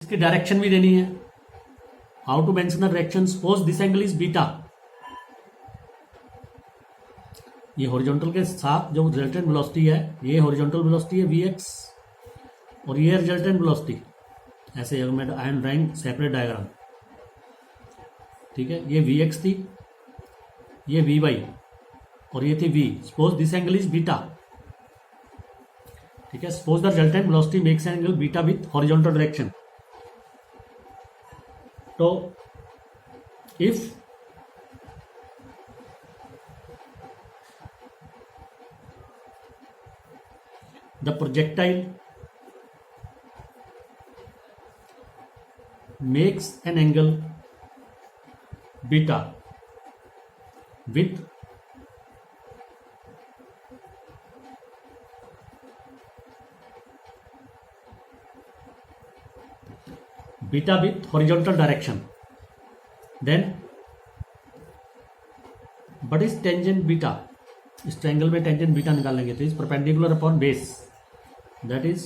इसकी डायरेक्शन भी देनी है। How to mention the direction, suppose this angle is beta, ये हॉरिजॉन्टल के साथ जो रिजल्टेंट वेलोसिटी है, ये हॉरिजॉन्टल वेलोसिटी है Vx, और ये रिजल्टेंट वेलोसिटी। ऐसे अगर मैं I am drawing separate diagram, ठीक है, ये Vx थी, ये Vy, और ये थी V। Suppose this angle is beta, ठीक है। Suppose the resultant velocity makes an angle beta with horizontal direction. तो if the projectile makes an angle beta with horizontal direction, then what is tangent beta? इस triangle में tangent beta निकालेंगे तो is perpendicular upon base, that is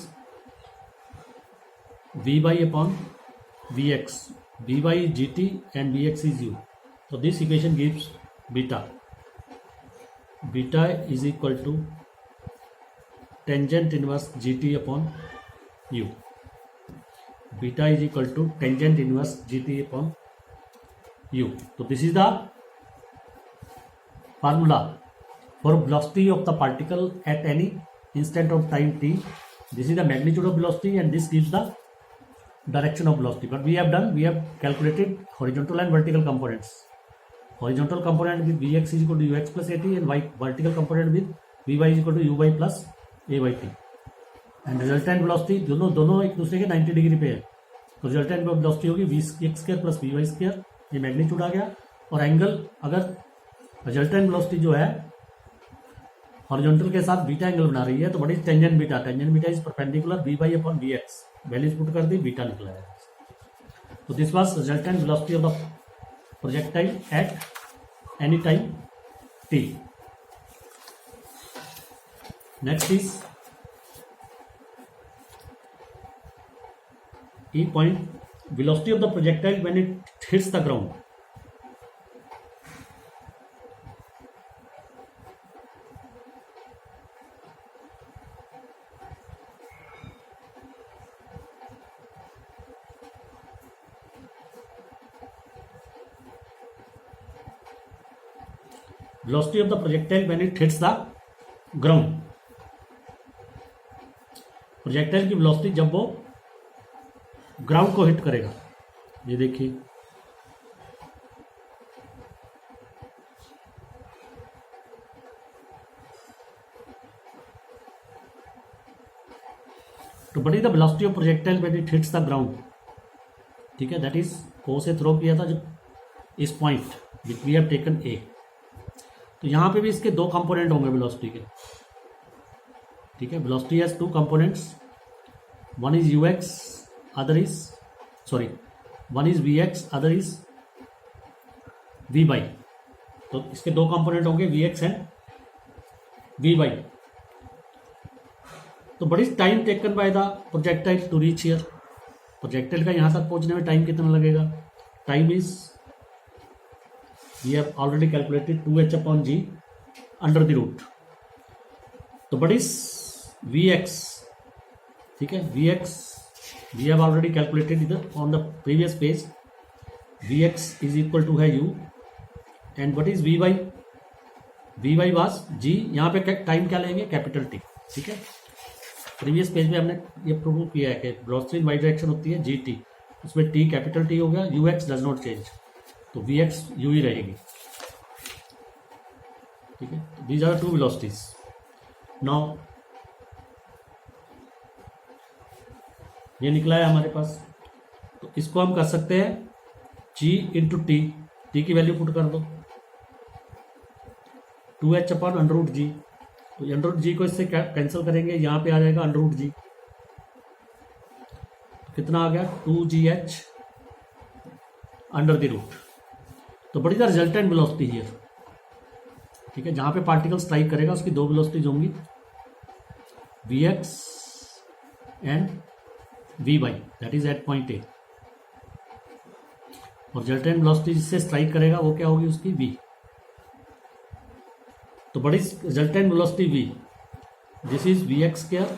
Vy upon Vx. Vy is gt and Vx is u. So this equation gives beta. Beta is equal to tangent inverse gt upon u. Beta is equal to tangent inverse gt upon u. So this is the formula for velocity of the particle at any instant of time t. This is the magnitude of velocity and this gives the direction of velocity. But we have calculated horizontal and vertical components. Horizontal component with Vx is equal to ux plus at and vertical component with Vy is equal to uy plus a by t. And resultant velocity दोनों एक दूसरे के 90 degree पे है, तो resultant velocity होगी vx square plus vy square, ये magnitude आ गया। और एंगल, अगर resultant velocity जो है हॉरिजॉन्टल के साथ बीटा एंगल बना रही है, तो बड़ी tangent beta is perpendicular Vy upon Vx, values put कर दी, बीटा निकला है। तो this was resultant velocity of the projectile eight any time t. Next is E point, velocity of the projectile when it hits the ground. Velocity of the projectile when it hits the ground. Projectile की velocity जब वो ground को hit करेगा, ये देखिए, तो बड़ी the velocity of projectile when it hits the ground, ठीक है, दैट इज ओ से थ्रो किया था जब इस point which we have taken A. तो यहां पे भी इसके दो कंपोनेंट होंगे वेलोसिटी के, ठीक है। Velocity has two components, one is ux, other is one is Vx, other is Vy। तो इसके दो कंपोनेंट होंगे Vx एंड Vy। तो बड़ी time taken by the projectile to reach here, projectile का यहां तक पहुंचने में टाइम कितना लगेगा? Time is we have already calculated 2h upon g under the root. तो बट इज Vx, ठीक है, Vx we have already calculated इधर on the previous page. Vx is equal to है u and what is Vy? Vy was g, यहाँ पे time क्या लेंगे? Capital T, ठीक है। प्रीवियस पेज में हमने ये प्रूव किया है कि वेलोसिटी इन वाई डायरेक्शन होती है gt, उसमें T कैपिटल T हो गया, ux डज नॉट चेंज, तो Vx u ही रहेगी, ठीक है। These are two velocities. Now ये निकला है हमारे पास, तो इसको हम कर सकते हैं g इंटू टी, टी की वैल्यू पुट कर दो, 2h अपॉन अंडर रूट जी, तो अंडर रूट जी को इससे कैंसिल करेंगे, यहां पे आ जाएगा अंडर रूट जी, कितना आ गया? 2gh under the root. तो बड़ी द रिजल्टेंट वेलोसिटी हियर, ठीक है, जहां पे पार्टिकल स्ट्राइक करेगा उसकी दो वेलोसिटीज होंगी, Vx and V Y, that is at point A, और रिजल्टेंट वेलोसिटी जिससे स्ट्राइक करेगा वो क्या होगी उसकी v। तो बड़ी resultant velocity v, this is V X square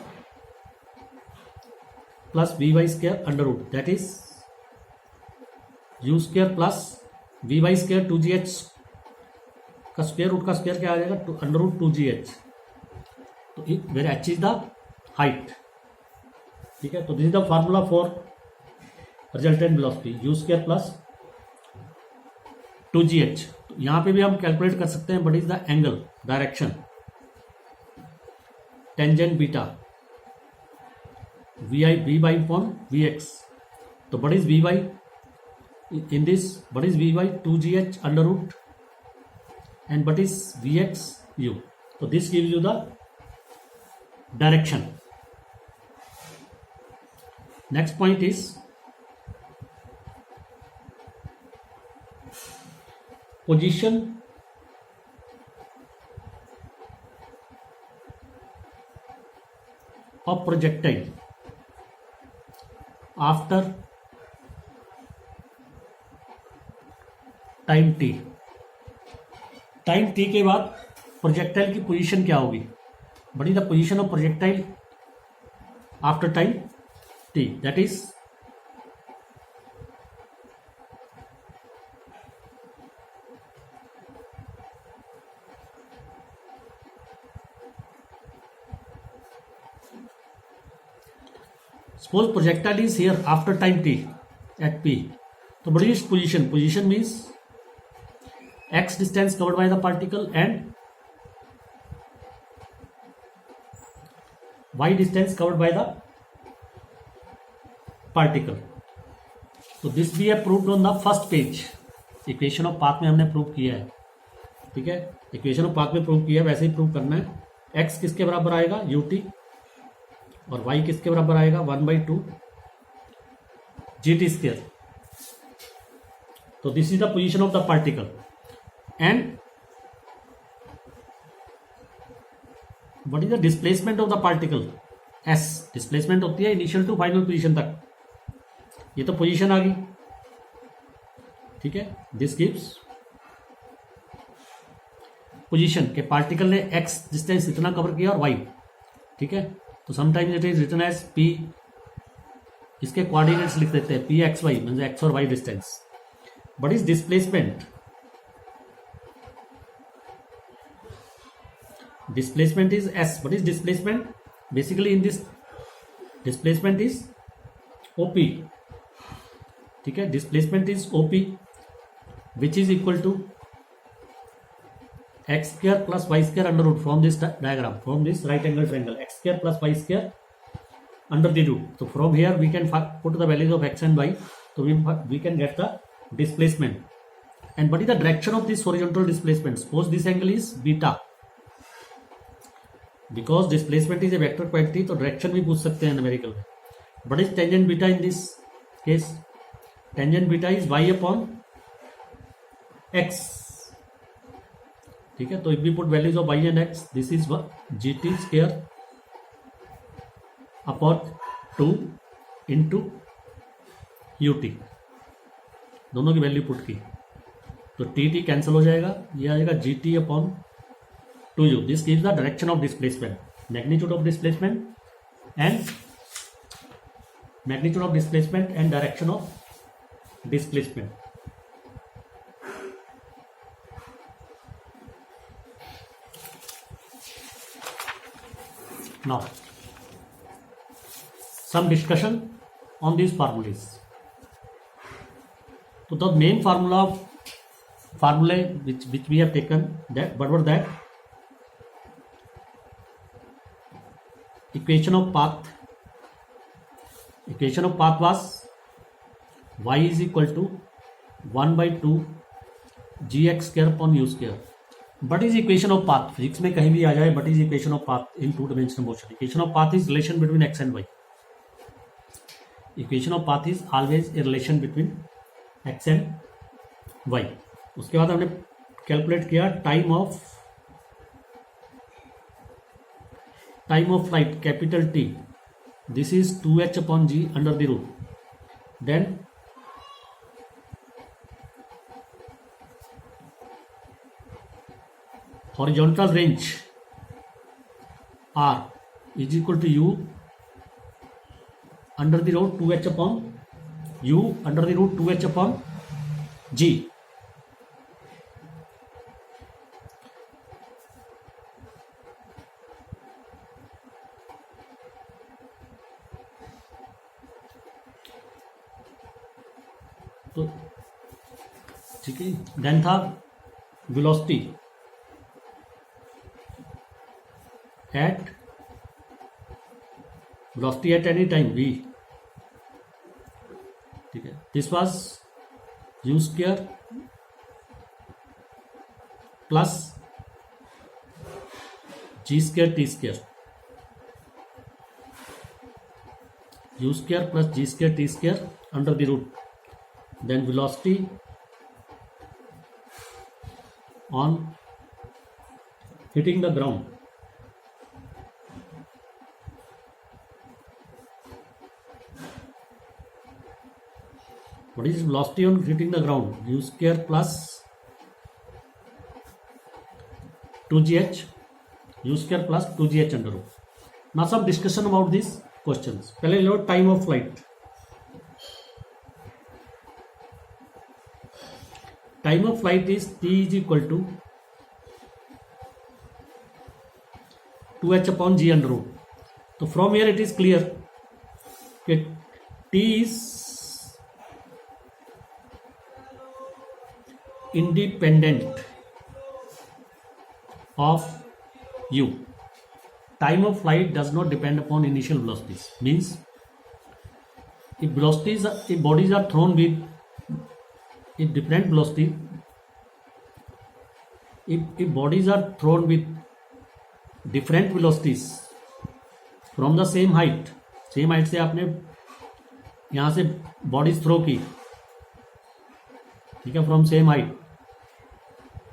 plus V Y square under root, that is U square plus V Y square 2gh का स्क्वायर रूट का स्क्वायर क्या आ जाएगा अंडर रूट 2gh। तो where H is the height, ठीक है। तो this is the formula for resultant velocity, U square plus 2gh। तो यहां पे भी हम कैलकुलेट कर सकते हैं what is the angle direction, tangent beta V I V Y upon V X. तो what is V Y in this, what is vy 2gh under root and what is vx u, so this gives you the direction. Next point is position of projectile after time T. Time T के बाद projectile की position क्या होगी, what is the position of projectile after time T, that is suppose projectile is here after time T at P. तो what is position, position means x distance covered by the particle and y distance covered by the particle. So this we have proved on the first page, equation of path में हमने prove किया है, ठीक है। Equation of path में prove किया है, वैसे ही प्रूव करना है। x किसके बराबर आएगा ut, और y किसके बराबर आएगा 1/2 gt स्क्वायर। तो this is the position of the particle and what is the displacement of the particle, s displacement होती है इनिशियल टू फाइनल पोजीशन तक। ये तो पोजीशन आ गई, ठीक है। दिस गिव्स पोजीशन के पार्टिकल ने x डिस्टेंस इतना कवर किया और y, ठीक है। तो sometimes it is written as p, इसके कोऑर्डिनेट्स लिख देते हैं p x y, means x और y distance. What is displacement, displacement is s, what is displacement, basically in this displacement is op, ठीक है। displacement is op which is equal to x square plus y square under root from this diagram, from this right angle triangle, x square plus y square under the root. So from here we can put the values of x and y, so we can get the displacement. And what is the direction of this horizontal displacement, suppose this angle is beta, because displacement is a vector quantity, तो direction भी पूछ सकते हैं numerical में। But is tangent beta in this case, tangent beta is y upon x, ठीक है। तो if we put values of y and x, this is gt square upon 2 into ut, दोनों की वैल्यू पुट की, तो T cancel हो जाएगा, ये आ जाएगा gt upon 2u. This gives the direction of displacement, magnitude of displacement and direction of displacement. Now some discussion on these formulas. So the main formulae which we have taken, that what were that? Equation of path was y is equal to 1/2 gx square upon u square. What is equation of path? Physics में कहीं भी आ जाए, what is equation of path in two dimensional motion? Equation of path is relation between x and y. Equation of path is always a relation between x and y. उसके बाद हमने calculate किया time of flight capital T this is 2h upon g under the root. Then horizontal range r is equal to u under the root 2h upon u under the root 2h upon g. तो ठीक है, then था velocity at any time v, ठीक है. This was u square plus g square t square, u square plus g square t square under the root. Then velocity on hitting the ground, what is velocity on hitting the ground? U square plus 2gh, u square plus 2gh under root. Now some discussion about these questions. पहले लो time of flight. Time of flight is t is equal to 2h upon g under root. So from here it is clear that t is independent of u. Time of flight does not depend upon initial velocities. Means if bodies are thrown with if different velocity, if bodies are thrown with different velocities from the same height से आपने यहाँ से bodies throw की, ठीक है, from same height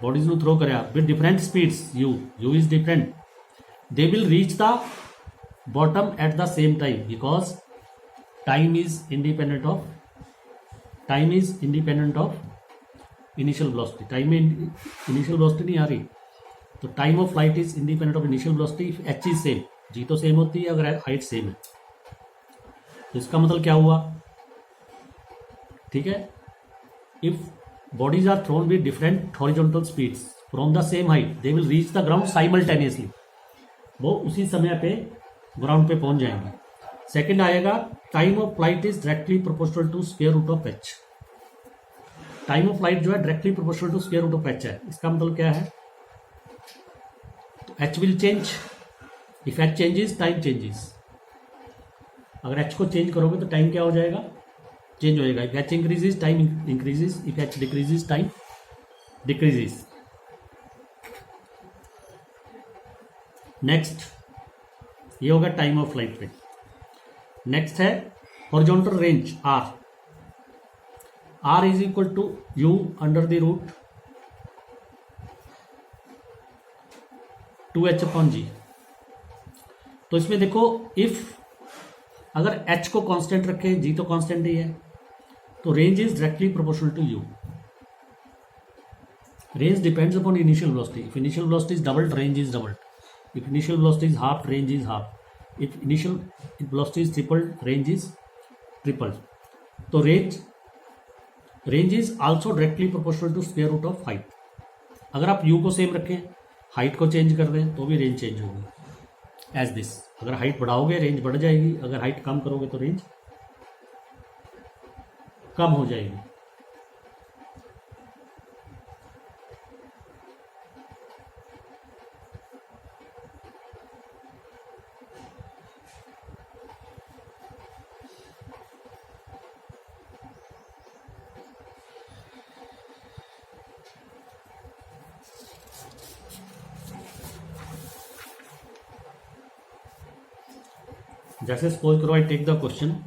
bodies ਨੂੰ throw करें with different speeds, u is different, they will reach the bottom at the same time because time is independent of initial velocity. Time में इनिशियल वेलोसिटी नहीं आ रही, तो time of flight is independent of initial velocity if H is same. जी तो same होती है अगर हाइट सेम है, तो इसका मतलब क्या हुआ, ठीक है, if bodies are thrown with different horizontal speeds from the same height they will reach the ground simultaneously, वो उसी समय पे ग्राउंड पे पहुंच जाएंगे. सेकेंड आएगा time of flight is directly proportional to square root of H. Time of flight जो है directly proportional to square root of H है. इसका मतलब क्या है, तो H will change, if H changes time changes. अगर एच को चेंज करोगे तो टाइम क्या हो जाएगा, चेंज हो जाएगा. If H increases time increases, if H decreases time decreases. Next ये होगा टाइम ऑफ फ्लाइट पे. नेक्स्ट है horizontal range R. R is equal to U under the root 2h upon G. तो इसमें देखो इफ अगर h को constant रखें, g तो कांस्टेंट ही है, तो range is directly proportional to u. Range depends upon initial velocity. If initial velocity is doubled, range is doubled. If initial velocity is half, range is half. If initial velocity is tripled, range is tripled. तो range is also directly proportional to square root of height. अगर आप u को same रखें, height को change कर दें तो भी रेंज चेंज होगी एज दिस. अगर हाइट बढ़ाओगे रेंज बढ़ जाएगी, अगर हाइट कम करोगे तो रेंज कम हो जाएगी. जैसे सपोज करो I take the question,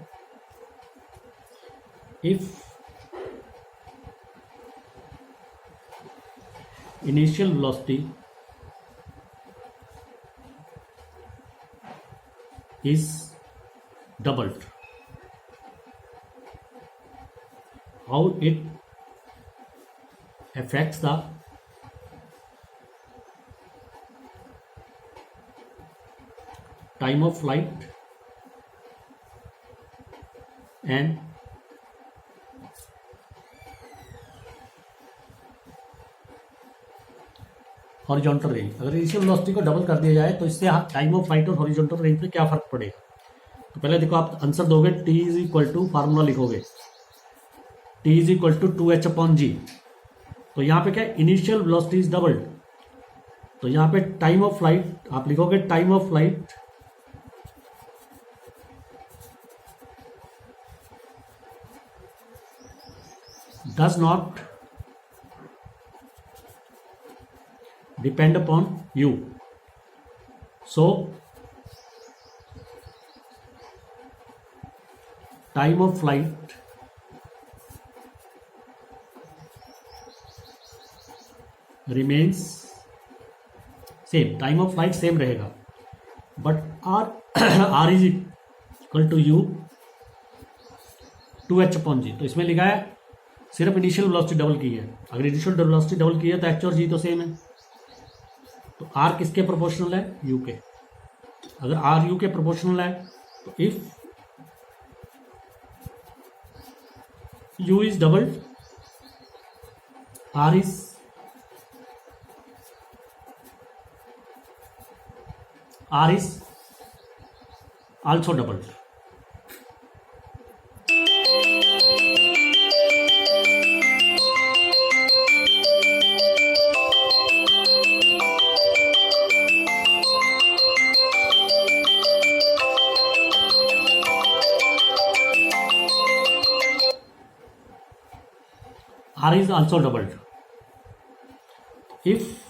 if initial velocity is doubled. How it affects the time of flight and horizontal range. अगर इनिशियल वेलोसिटी को डबल कर दिया जाए तो इससे टाइम ऑफ फ्लाइट और हॉरिजॉन्टल रेंज पे क्या फर्क पड़ेगा. तो पहले देखो, आप आंसर दोगे T is equal to, formula लिखोगे T is equal to 2h/g. तो यहाँ पे क्या, इनिशियल वेलोसिटी इज डबल्ड. तो यहाँ पे टाइम ऑफ फ्लाइट आप लिखोगे time of flight does not depend upon you. So time of flight remains same. Time of flight same रहेगा, but r is equal to u 2h/g. तो इसमें लिखा है सिर्फ इनिशियल वेलोसिटी डबल की है. अगर इनिशियल वेलोसिटी डबल की है तो h और g तो सेम है. तो r किसके प्रोपोर्शनल है, u के. अगर r u के प्रोपोर्शनल है तो if u is doubled, r is also doubled. R is also doubled. If